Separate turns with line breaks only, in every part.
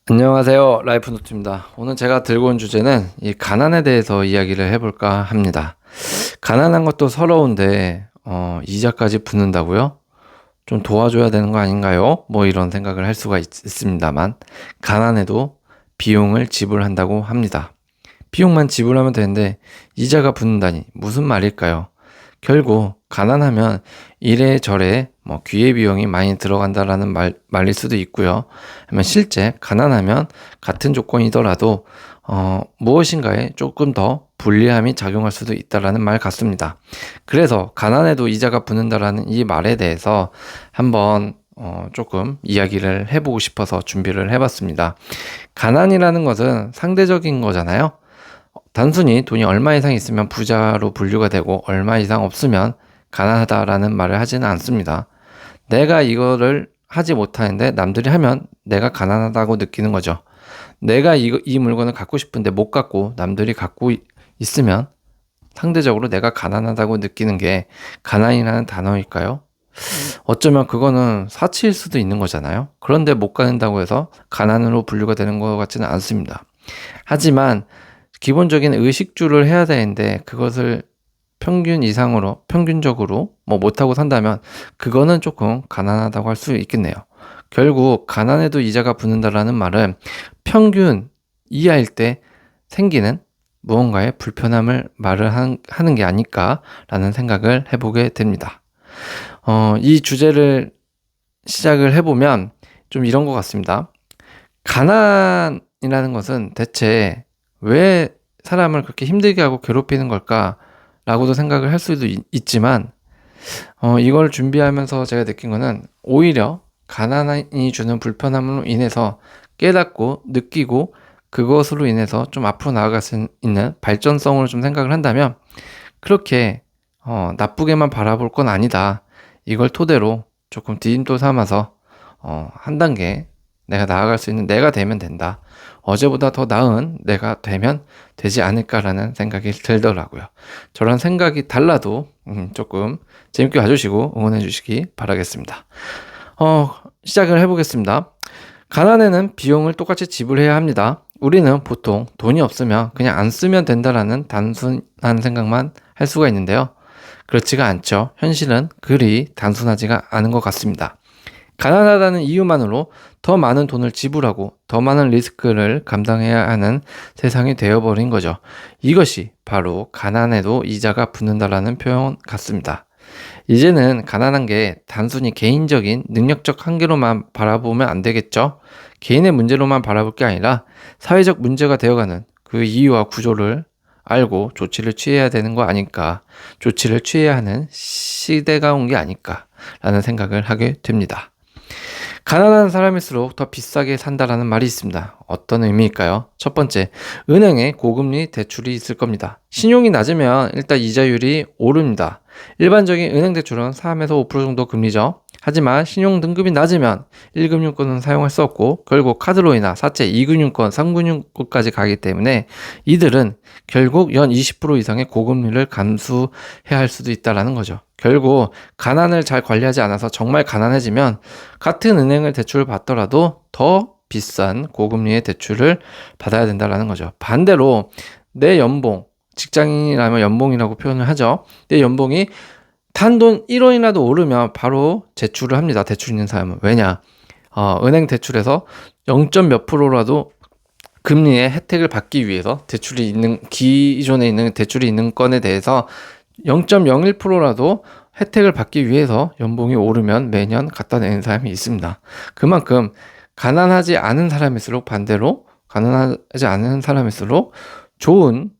안녕하세요. 라이프노트입니다. 오늘 제가 들고 온 주제는 이 가난에 대해서 이야기를 해볼까 합니다. 가난한 것도 서러운데 이자까지 붙는다고요? 좀 도와줘야 되는 거 아닌가요? 뭐 이런 생각을 할 수가 있습니다만 가난해도 비용을 지불한다고 합니다. 비용만 지불하면 되는데 이자가 붙는다니 무슨 말일까요? 결국 가난하면 이래저래 기회비용이 많이 들어간다라는 말일 수도 있고요. 아니면 실제 가난하면 같은 조건이더라도 무엇인가에 조금 더 불리함이 작용할 수도 있다라는 말 같습니다. 그래서 가난해도 이자가 붙는다라는 이 말에 대해서 한번 조금 이야기를 해보고 싶어서 준비를 해봤습니다. 가난이라는 것은 상대적인 거잖아요. 단순히 돈이 얼마 이상 있으면 부자로 분류가 되고 얼마 이상 없으면 가난하다라는 말을 하지는 않습니다. 내가 이거를 하지 못하는데 남들이 하면 내가 가난하다고 느끼는 거죠. 내가 이 물건을 갖고 싶은데 못 갖고 남들이 갖고 있으면 상대적으로 내가 가난하다고 느끼는 게 가난이라는 단어일까요? 어쩌면 그거는 사치일 수도 있는 거잖아요. 그런데 못 갖는다고 해서 가난으로 분류가 되는 것 같지는 않습니다. 하지만 기본적인 의식주를 해야 되는데 그것을 평균적으로 못하고 산다면 그거는 조금 가난하다고 할 수 있겠네요. 결국 가난해도 이자가 붙는다라는 말은 평균 이하일 때 생기는 무언가의 불편함을 하는 게 아닐까라는 생각을 해보게 됩니다. 이 주제를 시작을 해보면 좀 이런 것 같습니다. 가난이라는 것은 대체 왜 사람을 그렇게 힘들게 하고 괴롭히는 걸까라고도 생각을 할 수도 있지만 이걸 준비하면서 제가 느낀 거는 오히려 가난이 주는 불편함으로 인해서 깨닫고 느끼고 그것으로 인해서 좀 앞으로 나아갈 수 있는 발전성으로 좀 생각을 한다면 그렇게 나쁘게만 바라볼 건 아니다. 이걸 토대로 조금 디딤돌 삼아서 한 단계 내가 나아갈 수 있는 내가 되면 된다. 어제보다 더 나은 내가 되면 되지 않을까라는 생각이 들더라고요. 저런 생각이 달라도 조금 재밌게 봐주시고 응원해 주시기 바라겠습니다. 시작을 해보겠습니다. 가난에는 비용을 똑같이 지불해야 합니다. 우리는 보통 돈이 없으면 그냥 안 쓰면 된다라는 단순한 생각만 할 수가 있는데요. 그렇지가 않죠. 현실은 그리 단순하지가 않은 것 같습니다. 가난하다는 이유만으로 더 많은 돈을 지불하고 더 많은 리스크를 감당해야 하는 세상이 되어버린 거죠. 이것이 바로 가난해도 이자가 붙는다라는 표현 같습니다. 이제는 가난한 게 단순히 개인적인 능력적 한계로만 바라보면 안 되겠죠. 개인의 문제로만 바라볼 게 아니라 사회적 문제가 되어가는 그 이유와 구조를 알고 조치를 취해야 되는 거 아닐까, 조치를 취해야 하는 시대가 온 게 아닐까라는 생각을 하게 됩니다. 가난한 사람일수록 더 비싸게 산다라는 말이 있습니다. 어떤 의미일까요? 첫 번째, 은행에 고금리 대출이 있을 겁니다. 신용이 낮으면 일단 이자율이 오릅니다. 일반적인 은행 대출은 3에서 5% 정도 금리죠. 하지만 신용 등급이 낮으면 1금융권은 사용할 수 없고 결국 카드로이나 사채 2금융권, 3금융권까지 가기 때문에 이들은 결국 연 20% 이상의 고금리를 감수해야 할 수도 있다는 거죠. 결국 가난을 잘 관리하지 않아서 정말 가난해지면 같은 은행을 대출을 받더라도 더 비싼 고금리의 대출을 받아야 된다는 거죠. 반대로 내 연봉, 직장인이라면 연봉이라고 표현을 하죠. 내 연봉이 단돈 1원이라도 오르면 바로 제출을 합니다. 대출 있는 사람은. 왜냐? 은행 대출에서 0. 몇 프로라도 금리의 혜택을 받기 위해서 기존에 있는 대출이 있는 건에 대해서 0.01%라도 혜택을 받기 위해서 연봉이 오르면 매년 갖다 내는 사람이 있습니다. 그만큼 가난하지 않은 사람일수록 반대로 가난하지 않은 사람일수록 좋은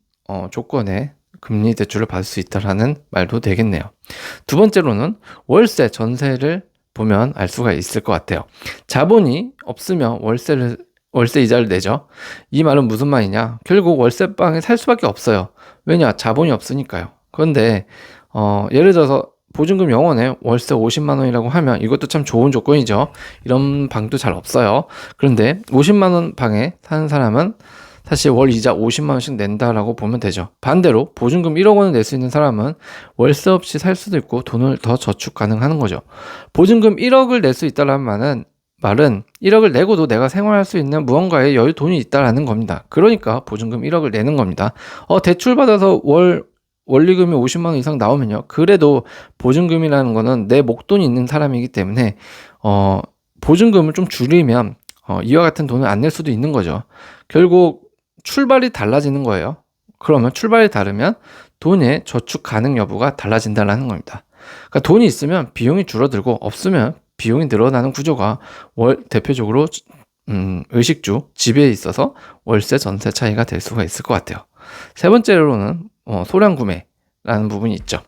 조건의 금리 대출을 받을 수 있다라는 말도 되겠네요. 두 번째로는 월세, 전세를 보면 알 수가 있을 것 같아요. 자본이 없으면 월세 이자를 내죠. 이 말은 무슨 말이냐? 결국 월세방에 살 수밖에 없어요. 왜냐? 자본이 없으니까요. 그런데 예를 들어서 보증금 0원에 월세 50만 원이라고 하면 이것도 참 좋은 조건이죠. 이런 방도 잘 없어요. 그런데 50만 원 방에 사는 사람은 사실 월 이자 50만 원씩 낸다라고 보면 되죠. 반대로 보증금 1억 원을 낼 수 있는 사람은 월세 없이 살 수도 있고 돈을 더 저축 가능한 거죠. 보증금 1억을 낼 수 있다는 말은 1억을 내고도 내가 생활할 수 있는 무언가의 여유 돈이 있다라는 겁니다. 그러니까 보증금 1억을 내는 겁니다. 대출 받아서 원리금이 50만 원 이상 나오면요. 그래도 보증금이라는 거는 내 목돈이 있는 사람이기 때문에 보증금을 좀 줄이면 이와 같은 돈을 안 낼 수도 있는 거죠. 결국 출발이 달라지는 거예요. 그러면 출발이 다르면 돈의 저축 가능 여부가 달라진다는 겁니다. 그러니까 돈이 있으면 비용이 줄어들고 없으면 비용이 늘어나는 구조가 대표적으로 의식주, 집에 있어서 월세, 전세 차이가 될 수가 있을 것 같아요. 세 번째로는 소량 구매라는 부분이 있죠.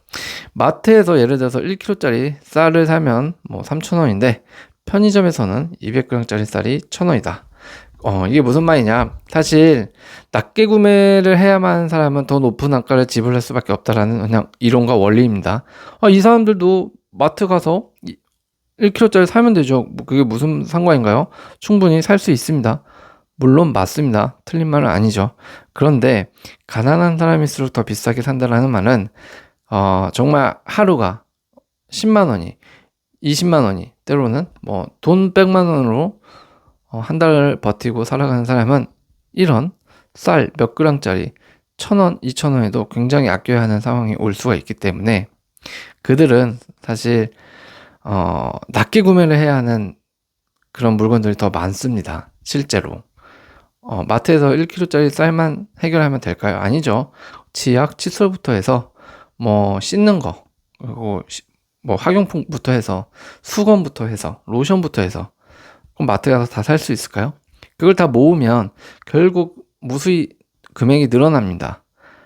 마트에서 예를 들어서 1kg짜리 쌀을 사면 3,000원인데 편의점에서는 200g짜리 쌀이 1,000원이다. 이게 무슨 말이냐? 사실 낮게 구매를 해야만 하는 사람은 더 높은 단가를 지불할 수밖에 없다라는 그냥 이론과 원리입니다. 이 사람들도 마트 가서 1kg짜리 사면 되죠. 그게 무슨 상관인가요? 충분히 살 수 있습니다. 물론 맞습니다. 틀린 말은 아니죠. 그런데 가난한 사람일수록 더 비싸게 산다라는 말은 정말 하루가 10만 원이 20만 원이 때로는 돈 100만 원으로 한 달 버티고 살아가는 사람은 이런 쌀 몇 그램짜리 1,000원, 2,000원에도 굉장히 아껴야 하는 상황이 올 수가 있기 때문에 그들은 사실 낮게 구매를 해야 하는 그런 물건들이 더 많습니다. 실제로. 마트에서 1kg짜리 쌀만 해결하면 될까요? 아니죠. 치약, 칫솔부터 해서 씻는 거, 그리고 학용품부터 해서 수건부터 해서 로션부터 해서 그럼 마트 가서 다 살 수 있을까요? 그걸 다 모으면 결국 무수히 금액이 늘어납니다.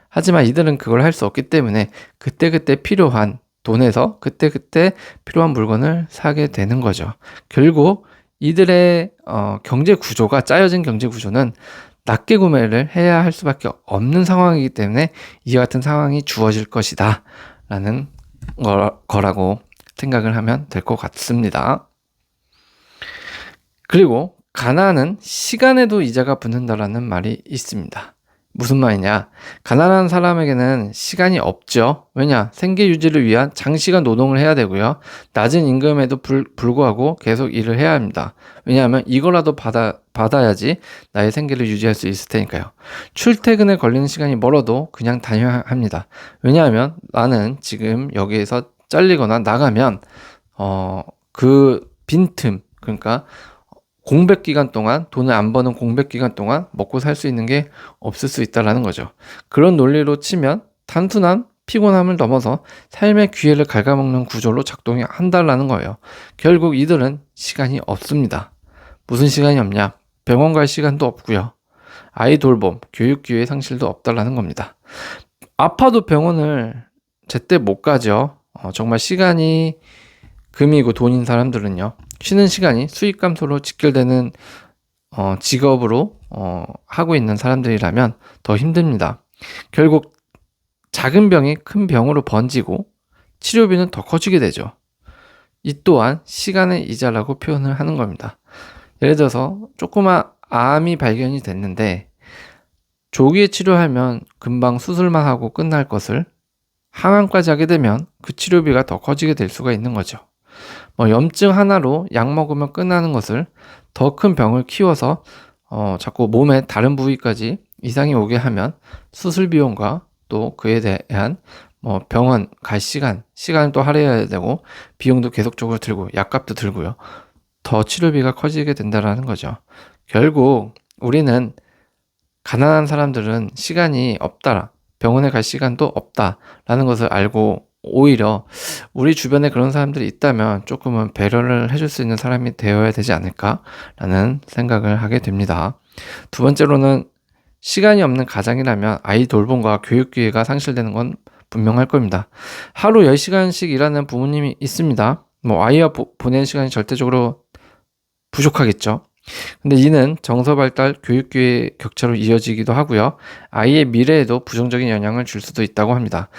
하지만 이들은 그걸 할 수 없기 때문에 그때그때 필요한 돈에서 그때그때 필요한 물건을 사게 되는 거죠. 결국 이들의 경제 구조가 짜여진 경제 구조는 낮게 구매를 해야 할 수밖에 없는 상황이기 때문에 이와 같은 상황이 주어질 것이다 라는 거라고 생각을 하면 될 것 같습니다. 그리고 가난은 시간에도 이자가 붙는다라는 말이 있습니다. 무슨 말이냐? 가난한 사람에게는 시간이 없죠. 왜냐? 생계 유지를 위한 장시간 노동을 해야 되고요. 낮은 임금에도 불구하고 계속 일을 해야 합니다. 왜냐하면 이거라도 받아야지 나의 생계를 유지할 수 있을 테니까요. 출퇴근에 걸리는 시간이 멀어도 그냥 다녀야 합니다. 왜냐하면 나는 지금 여기에서 잘리거나 나가면 그 빈틈, 그러니까 공백 기간 동안 돈을 안 버는 공백 기간 동안 먹고 살 수 있는 게 없을 수 있다라는 거죠. 그런 논리로 치면 단순한 피곤함을 넘어서 삶의 기회를 갉아먹는 구조로 작동이 한다라는 거예요. 결국 이들은 시간이 없습니다. 무슨 시간이 없냐? 병원 갈 시간도 없고요. 아이 돌봄, 교육 기회 상실도 없다라는 겁니다. 아파도 병원을 제때 못 가죠. 정말 시간이 금이고 돈인 사람들은요. 쉬는 시간이 수익 감소로 직결되는 직업으로 하고 있는 사람들이라면 더 힘듭니다. 결국 작은 병이 큰 병으로 번지고 치료비는 더 커지게 되죠. 이 또한 시간의 이자라고 표현을 하는 겁니다. 예를 들어서 조그만 암이 발견이 됐는데 조기에 치료하면 금방 수술만 하고 끝날 것을 항암까지 하게 되면 그 치료비가 더 커지게 될 수가 있는 거죠. 염증 하나로 약 먹으면 끝나는 것을 더 큰 병을 키워서 자꾸 몸의 다른 부위까지 이상이 오게 하면 수술 비용과 또 그에 대한 병원 갈 시간을 또 할애해야 되고 비용도 계속적으로 들고 약값도 들고요. 더 치료비가 커지게 된다라는 거죠. 결국 우리는 가난한 사람들은 시간이 없다, 병원에 갈 시간도 없다라는 것을 알고 오히려 우리 주변에 그런 사람들이 있다면 조금은 배려를 해줄 수 있는 사람이 되어야 되지 않을까라는 생각을 하게 됩니다. 두 번째로는 시간이 없는 가장이라면 아이 돌봄과 교육 기회가 상실되는 건 분명할 겁니다. 하루 10시간씩 일하는 부모님이 있습니다. 아이와 보내는 시간이 절대적으로 부족하겠죠. 근데 이는 정서 발달, 교육 기회 격차로 이어지기도 하고요. 아이의 미래에도 부정적인 영향을 줄 수도 있다고 합니다.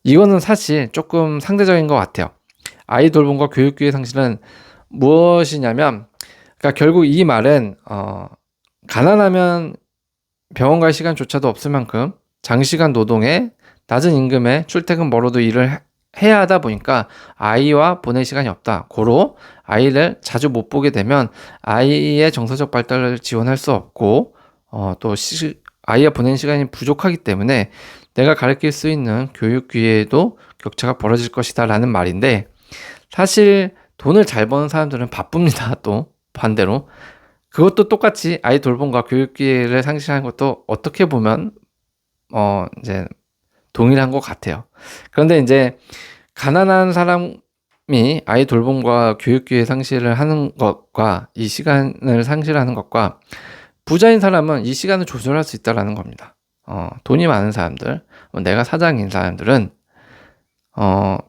이거는 사실 조금 상대적인 것 같아요. 아이 돌봄과 교육 기회 상실은 무엇이냐면, 그러니까 결국 이 말은 가난하면 병원 갈 시간조차도 없을 만큼 장시간 노동에 낮은 임금에 출퇴근 멀어도 일을 해야 하다 보니까 아이와 보낼 시간이 없다. 고로 아이를 자주 못 보게 되면 아이의 정서적 발달을 지원할 수 없고 또 아이와 보내는 시간이 부족하기 때문에 내가 가르칠 수 있는 교육 기회에도 격차가 벌어질 것이다 라는 말인데, 사실 돈을 잘 버는 사람들은 바쁩니다. 또 반대로 그것도 똑같이 아이 돌봄과 교육 기회를 상실하는 것도 어떻게 보면 이제 동일한 것 같아요. 그런데 이제 가난한 사람이 아이 돌봄과 교육 기회 상실을 하는 것과 이 시간을 상실하는 것과 부자인 사람은 이 시간을 조절할 수 있다라는 겁니다. 돈이 많은 사람들, 내가 사장인 사람들은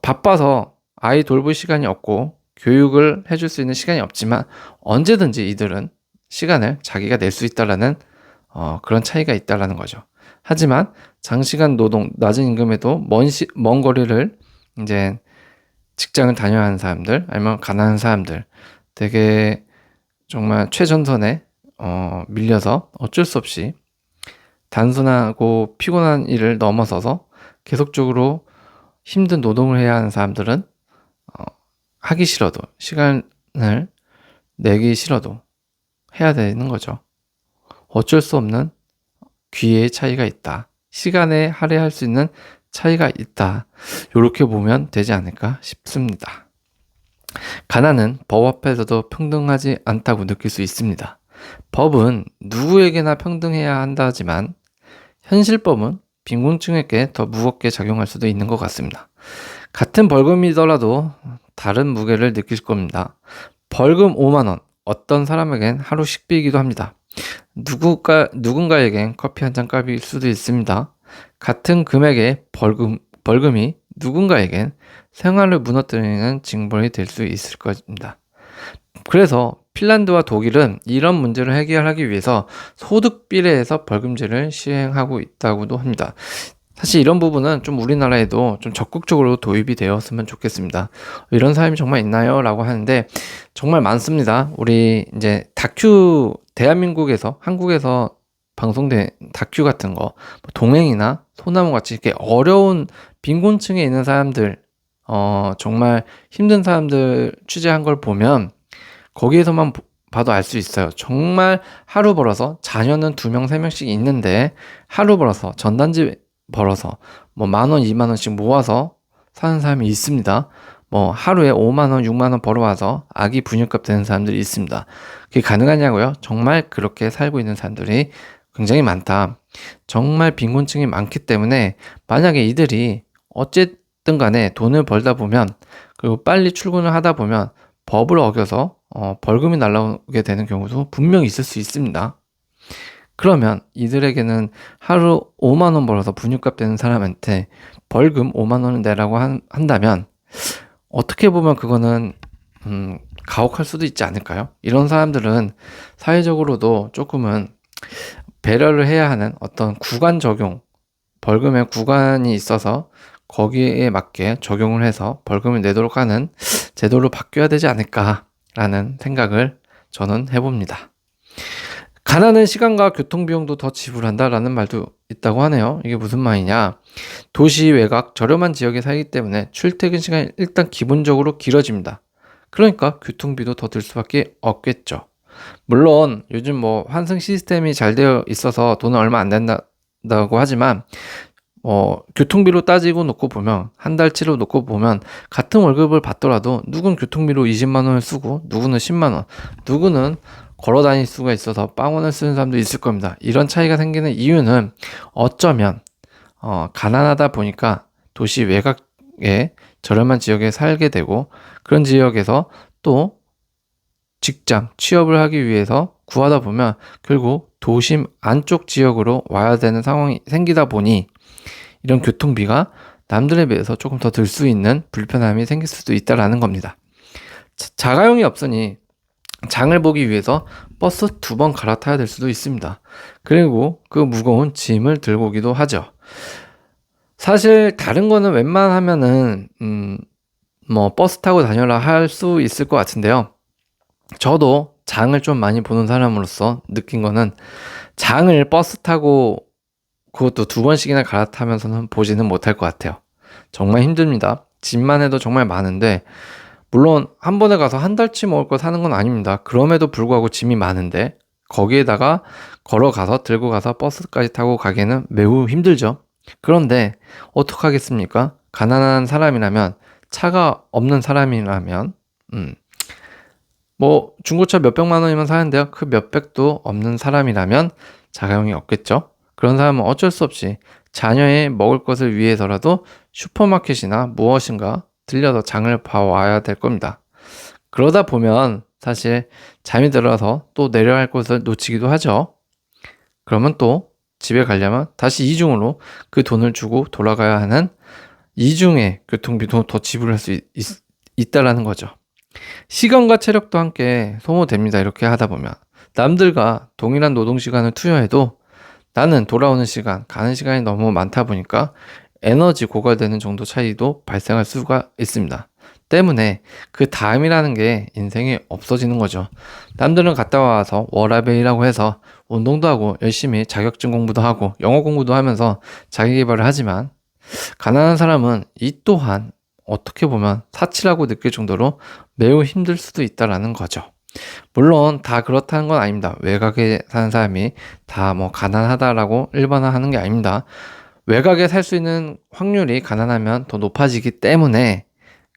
바빠서 아이 돌볼 시간이 없고 교육을 해줄 수 있는 시간이 없지만 언제든지 이들은 시간을 자기가 낼 수 있다라는 그런 차이가 있다라는 거죠. 하지만 장시간 노동, 낮은 임금에도 먼 거리를 이제 직장을 다녀야 하는 사람들, 아니면 가난한 사람들, 되게 정말 최전선에 밀려서 어쩔 수 없이 단순하고 피곤한 일을 넘어서서 계속적으로 힘든 노동을 해야 하는 사람들은 하기 싫어도, 시간을 내기 싫어도 해야 되는 거죠. 어쩔 수 없는 기회의 차이가 있다. 시간에 할애할 수 있는 차이가 있다. 이렇게 보면 되지 않을까 싶습니다. 가난은 법 앞에서도 평등하지 않다고 느낄 수 있습니다. 법은 누구에게나 평등해야 한다지만 현실법은 빈곤층에게 더 무겁게 작용할 수도 있는 것 같습니다. 같은 벌금이더라도 다른 무게를 느낄 겁니다. 벌금 5만 원, 어떤 사람에겐 하루 식비이기도 합니다. 누군가에겐 커피 한 잔 값일 수도 있습니다. 같은 금액의 벌금이 누군가에겐 생활을 무너뜨리는 징벌이 될 수 있을 것입니다. 그래서 핀란드와 독일은 이런 문제를 해결하기 위해서 소득 비례해서 벌금제를 시행하고 있다고도 합니다. 사실 이런 부분은 좀 우리나라에도 좀 적극적으로 도입이 되었으면 좋겠습니다. 이런 사람이 정말 있나요? 라고 하는데 정말 많습니다. 우리 이제 대한민국에서, 한국에서 방송된 다큐 같은 거, 동행이나 소나무 같이 이렇게 어려운 빈곤층에 있는 사람들, 정말 힘든 사람들 취재한 걸 보면 거기에서만 봐도 알 수 있어요. 정말 하루 벌어서, 자녀는 2명, 3명씩 있는데 하루 벌어서, 전단지 벌어서 뭐 10,000원, 20,000원씩 모아서 사는 사람이 있습니다. 뭐 하루에 50,000원, 60,000원 벌어와서 아기 분유값 되는 사람들이 있습니다. 그게 가능하냐고요? 정말 그렇게 살고 있는 사람들이 굉장히 많다. 정말 빈곤층이 많기 때문에 만약에 이들이 어쨌든 간에 돈을 벌다 보면, 그리고 빨리 출근을 하다 보면 법을 어겨서 벌금이 날라오게 되는 경우도 분명히 있을 수 있습니다. 그러면 이들에게는 하루 5만 원 벌어서 분유값 되는 사람한테 벌금 5만 원을 내라고 한다면 어떻게 보면 그거는 가혹할 수도 있지 않을까요? 이런 사람들은 사회적으로도 조금은 배려를 해야 하는 어떤 구간 적용, 벌금의 구간이 있어서 거기에 맞게 적용을 해서 벌금을 내도록 하는 제도로 바뀌어야 되지 않을까라는 생각을 저는 해봅니다. 가난은 시간과 교통비용도 더 지불한다라는 말도 있다고 하네요. 이게 무슨 말이냐? 도시 외곽 저렴한 지역에 살기 때문에 출퇴근 시간이 일단 기본적으로 길어집니다. 그러니까 교통비도 더 들 수밖에 없겠죠. 물론 요즘 뭐 환승 시스템이 잘 되어 있어서 돈은 얼마 안 된다고 하지만 교통비로 따지고 놓고 보면, 한 달치로 놓고 보면 같은 월급을 받더라도 누군 교통비로 20만 원을 쓰고 누구는 10만 원, 누구는 걸어 다닐 수가 있어서 빵원을 쓰는 사람도 있을 겁니다. 이런 차이가 생기는 이유는 어쩌면 가난하다 보니까 도시 외곽에 저렴한 지역에 살게 되고, 그런 지역에서 또 직장, 취업을 하기 위해서 구하다 보면 결국 도심 안쪽 지역으로 와야 되는 상황이 생기다 보니 이런 교통비가 남들에 비해서 조금 더 들 수 있는 불편함이 생길 수도 있다라는 겁니다. 자가용이 없으니 장을 보기 위해서 버스 2번 갈아타야 될 수도 있습니다. 그리고 그 무거운 짐을 들고 오기도 하죠. 사실 다른 거는 웬만하면은 뭐 버스 타고 다녀라 할 수 있을 것 같은데요. 저도 장을 좀 많이 보는 사람으로서 느낀 거는, 장을 버스 타고 그것도 2번씩이나 갈아타면서는 보지는 못할 것 같아요. 정말 힘듭니다. 집만 해도 정말 많은데, 물론 한 번에 가서 한 달치 먹을 거 사는 건 아닙니다. 그럼에도 불구하고 짐이 많은데 거기에다가 걸어가서 들고 가서 버스까지 타고 가기에는 매우 힘들죠. 그런데 어떡하겠습니까? 가난한 사람이라면, 차가 없는 사람이라면 뭐 중고차 몇백만 원이면 사는데요, 그 몇백도 없는 사람이라면 자가용이 없겠죠. 그런 사람은 어쩔 수 없이 자녀의 먹을 것을 위해서라도 슈퍼마켓이나 무엇인가 들려서 장을 봐와야 될 겁니다. 그러다 보면 사실 잠이 들어서 또 내려야 할 곳을 놓치기도 하죠. 그러면 또 집에 가려면 다시 이중으로 그 돈을 주고 돌아가야 하는 이중의 교통비도 더 지불할 수 있다라는 거죠. 시간과 체력도 함께 소모됩니다. 이렇게 하다 보면 남들과 동일한 노동 시간을 투여해도 나는 돌아오는 시간, 가는 시간이 너무 많다 보니까 에너지 고갈되는 정도 차이도 발생할 수가 있습니다. 때문에 그 다음이라는 게 인생에 없어지는 거죠. 남들은 갔다 와서 워라밸이라고 해서 운동도 하고 열심히 자격증 공부도 하고 영어 공부도 하면서 자기 개발을 하지만, 가난한 사람은 이 또한 어떻게 보면 사치라고 느낄 정도로 매우 힘들 수도 있다라는 거죠. 물론 다 그렇다는 건 아닙니다. 외곽에 사는 사람이 다 뭐 가난하다라고 일반화하는 게 아닙니다. 외곽에 살 수 있는 확률이 가난하면 더 높아지기 때문에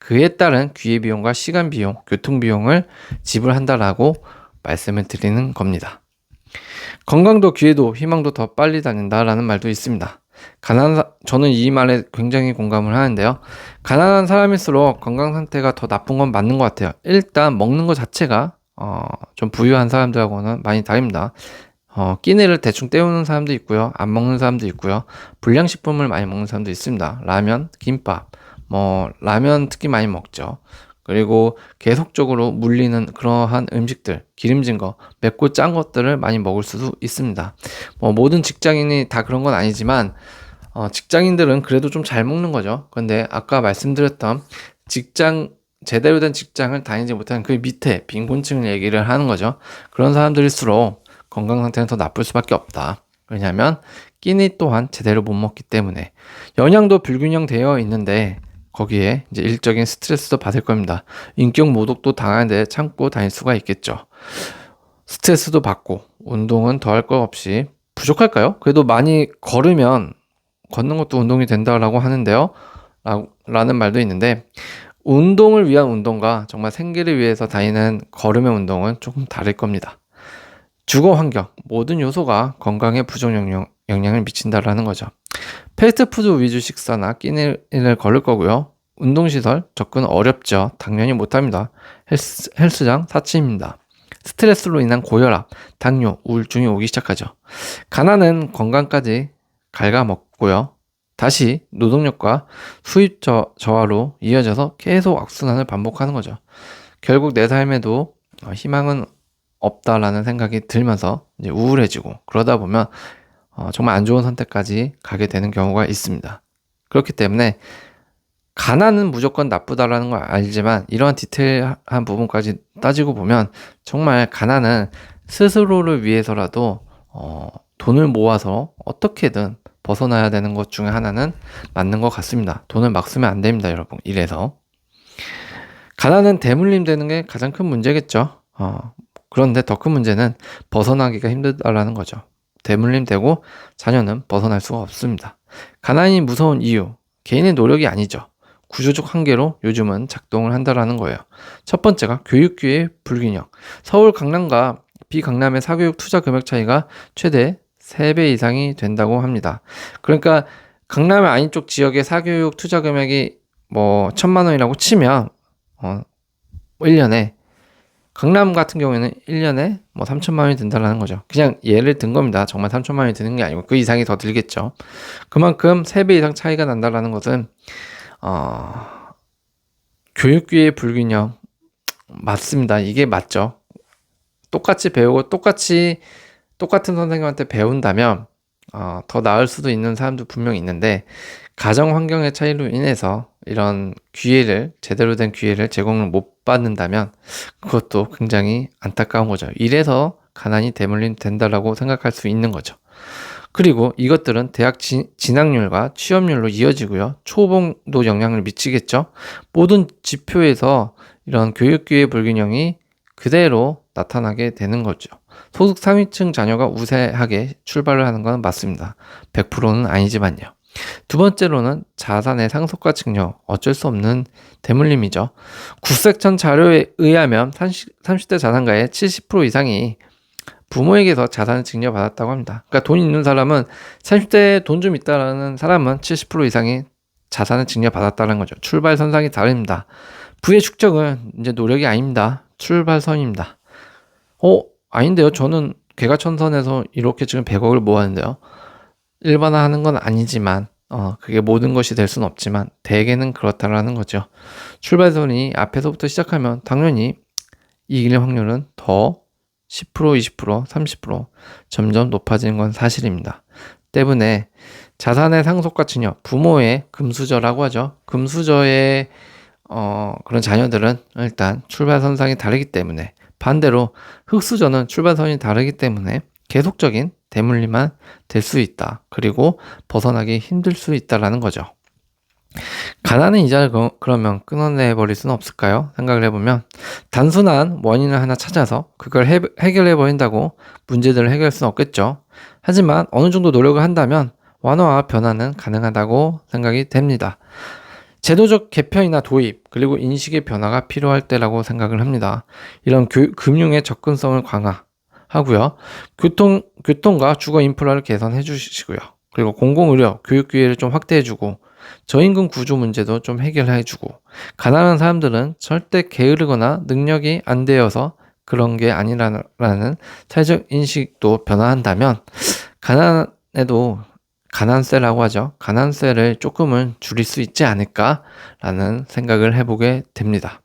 그에 따른 기회비용과 시간비용, 교통비용을 지불한다라고 말씀을 드리는 겁니다. 건강도 기회도 희망도 더 빨리 다닌다라는 말도 있습니다. 저는 이 말에 굉장히 공감을 하는데요. 가난한 사람일수록 건강 상태가 더 나쁜 건 맞는 것 같아요. 일단 먹는 것 자체가 좀 부유한 사람들하고는 많이 다릅니다. 끼니를 대충 때우는 사람도 있고요, 안 먹는 사람도 있고요, 불량식품을 많이 먹는 사람도 있습니다. 라면, 김밥, 라면 특히 많이 먹죠. 그리고 계속적으로 물리는 그러한 음식들, 기름진 거, 맵고 짠 것들을 많이 먹을 수도 있습니다. 모든 직장인이 다 그런 건 아니지만, 직장인들은 그래도 좀 잘 먹는 거죠. 근데 아까 말씀드렸던 제대로 된 직장을 다니지 못하는 그 밑에 빈곤층을 얘기를 하는 거죠. 그런 사람들일수록 건강 상태는 더 나쁠 수밖에 없다. 왜냐하면 끼니 또한 제대로 못 먹기 때문에. 영양도 불균형되어 있는데 거기에 이제 일적인 스트레스도 받을 겁니다. 인격 모독도 당하는데 참고 다닐 수가 있겠죠. 스트레스도 받고 운동은 더할 것 없이 부족할까요? 그래도 많이 걷는 것도 운동이 된다라고 하는데요. 라는 말도 있는데, 운동을 위한 운동과 정말 생계를 위해서 다니는 걸음의 운동은 조금 다를 겁니다. 주거 환경, 모든 요소가 건강에 부정 영향을 미친다라는 거죠. 패스트푸드 위주 식사나 끼니를 걸을 거고요. 운동시설 접근 어렵죠. 당연히 못합니다. 헬스장 사치입니다. 스트레스로 인한 고혈압, 당뇨, 우울증이 오기 시작하죠. 가난은 건강까지 갉아먹고요. 다시 노동력과 수입 저하로 이어져서 계속 악순환을 반복하는 거죠. 결국 내 삶에도 희망은 없다라는 생각이 들면서 이제 우울해지고, 그러다 보면 정말 안 좋은 선택까지 가게 되는 경우가 있습니다. 그렇기 때문에 가난은 무조건 나쁘다라는 걸 알지만, 이러한 디테일한 부분까지 따지고 보면 정말 가난은 스스로를 위해서라도 돈을 모아서 어떻게든 벗어나야 되는 것 중에 하나는 맞는 것 같습니다. 돈을 막 쓰면 안 됩니다, 여러분. 이래서 가난은 대물림 되는 게 가장 큰 문제겠죠. 그런데 더 큰 문제는 벗어나기가 힘들다라는 거죠. 대물림 되고 자녀는 벗어날 수가 없습니다. 가난이 무서운 이유, 개인의 노력이 아니죠. 구조적 한계로 요즘은 작동을 한다라는 거예요. 첫 번째가 교육기회 불균형. 서울 강남과 비강남의 사교육 투자 금액 차이가 최대 3배 이상이 된다고 합니다. 그러니까 강남의 아닌 쪽 지역의 사교육 투자 금액이 1,000만 원이라고 치면 1년에, 강남 같은 경우에는 1년에 3천만 원이 든다는 거죠. 그냥 예를 든 겁니다. 정말 3천만 원이 드는 게 아니고 그 이상이 더 들겠죠. 그만큼 3배 이상 차이가 난다는 것은 교육기회 불균형 맞습니다. 이게 맞죠. 똑같이 배우고 똑같은 선생님한테 배운다면 더 나을 수도 있는 사람도 분명히 있는데, 가정 환경의 차이로 인해서 이런 제대로 된 기회를 제공을 못 받는다면 그것도 굉장히 안타까운 거죠. 이래서 가난이 대물림 된다라고 생각할 수 있는 거죠. 그리고 이것들은 대학 진학률과 취업률로 이어지고요. 초봉도 영향을 미치겠죠. 모든 지표에서 이런 교육기회 불균형이 그대로 나타나게 되는 거죠. 소득 상위층 자녀가 우세하게 출발을 하는 건 맞습니다. 100%는 아니지만요. 두 번째로는 자산의 상속과 증여, 어쩔 수 없는 대물림이죠. 국세청 자료에 의하면 30대 자산가의 70% 이상이 부모에게서 자산을 증여받았다고 합니다. 그러니까 돈 있는 사람은 30대에 돈 좀 있다라는 사람은 70% 이상이 자산을 증여받았다는 거죠. 출발선상이 다릅니다. 부의 축적은 이제 노력이 아닙니다. 출발선입니다. 아닌데요. 저는 개가천선에서 이렇게 지금 100억을 모았는데요. 일반화하는 건 아니지만 그게 모든 것이 될 수는 없지만 대개는 그렇다라는 거죠. 출발선이 앞에서부터 시작하면 당연히 이길 확률은 더 10%, 20%, 30% 점점 높아지는 건 사실입니다. 때문에 자산의 상속과 증여, 부모의 금수저라고 하죠. 금수저의 그런 자녀들은 일단 출발선상이 다르기 때문에, 반대로 흙수저는 출발선이 다르기 때문에 계속적인 대물림만 될 수 있다. 그리고 벗어나기 힘들 수 있다라는 거죠. 가난한 이자를 그러면 끊어내버릴 수는 없을까요? 생각을 해보면 단순한 원인을 하나 찾아서 그걸 해결해버린다고 문제들을 해결할 수는 없겠죠. 하지만 어느 정도 노력을 한다면 완화와 변화는 가능하다고 생각이 됩니다. 제도적 개편이나 도입, 그리고 인식의 변화가 필요할 때라고 생각을 합니다. 이런 금융의 접근성을 강화하고요. 교통과 주거 인프라를 개선해 주시고요. 그리고 공공의료, 교육 기회를 좀 확대해주고, 저임금 구조 문제도 좀 해결해주고, 가난한 사람들은 절대 게으르거나 능력이 안 되어서 그런 게 아니라는 사회적 인식도 변화한다면, 가난에도 가난세라고 하죠. 가난세를 조금은 줄일 수 있지 않을까라는 생각을 해보게 됩니다.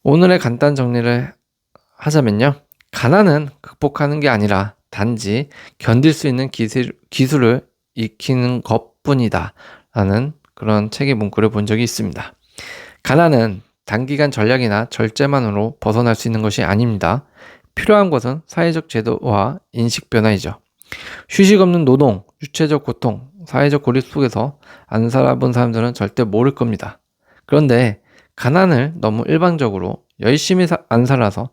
오늘의 간단 정리를 하자면요. 가난은 극복하는 게 아니라 단지 견딜 수 있는 기술을 익히는 것뿐이다 라는 그런 책의 문구를 본 적이 있습니다. 가난은 단기간 전략이나 절제만으로 벗어날 수 있는 것이 아닙니다. 필요한 것은 사회적 제도와 인식 변화이죠. 휴식 없는 노동, 육체적 고통, 사회적 고립 속에서 안 살아본 사람들은 절대 모를 겁니다. 그런데 가난을 너무 일방적으로 열심히 안 살아서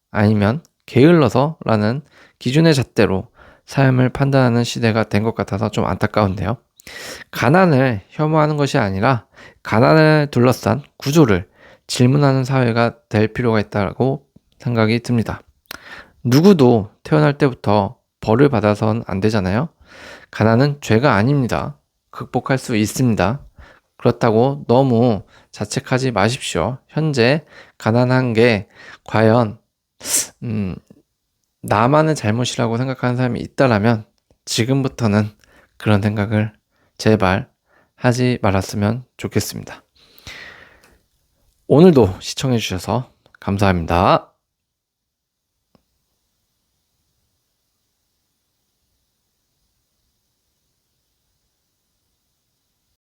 아니면 게을러서 라는 기준의 잣대로 삶을 판단하는 시대가 된 것 같아서 좀 안타까운데요. 가난을 혐오하는 것이 아니라 가난을 둘러싼 구조를 질문하는 사회가 될 필요가 있다고 생각이 듭니다. 누구도 태어날 때부터 벌을 받아서는 안 되잖아요. 가난은 죄가 아닙니다. 극복할 수 있습니다. 그렇다고 너무 자책하지 마십시오. 현재 가난한 게 과연 나만의 잘못이라고 생각하는 사람이 있다라면 지금부터는 그런 생각을 제발 하지 말았으면 좋겠습니다. 오늘도 시청해 주셔서 감사합니다.